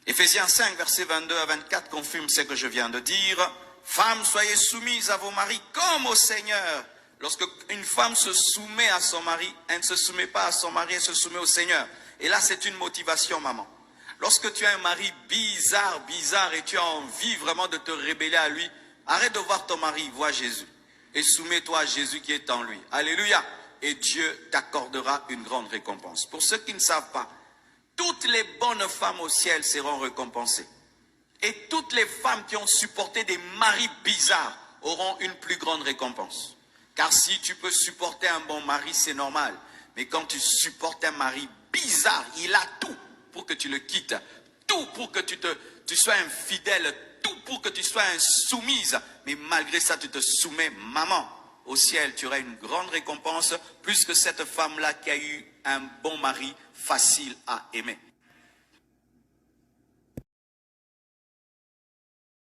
Éphésiens 5, versets 22 à 24 confirme ce que je viens de dire. Femmes, soyez soumises à vos maris comme au Seigneur. Lorsque une femme se soumet à son mari, elle ne se soumet pas à son mari, elle se soumet au Seigneur. Et là, c'est une motivation, maman. Lorsque tu as un mari bizarre, et tu as envie vraiment de te rébeller à lui, arrête de voir ton mari, vois Jésus. Et soumets-toi à Jésus qui est en lui. Alléluia. Et Dieu t'accordera une grande récompense. Pour ceux qui ne savent pas, toutes les bonnes femmes au ciel seront récompensées. Et toutes les femmes qui ont supporté des maris bizarres auront une plus grande récompense. Car si tu peux supporter un bon mari, c'est normal. Mais quand tu supportes un mari bizarre, il a tout pour que tu le quittes. Tout pour que tu sois infidèle. Tout pour que tu sois insoumise. Mais malgré ça, tu te soumets, maman. Au ciel, tu auras une grande récompense, plus que cette femme-là qui a eu un bon mari facile à aimer.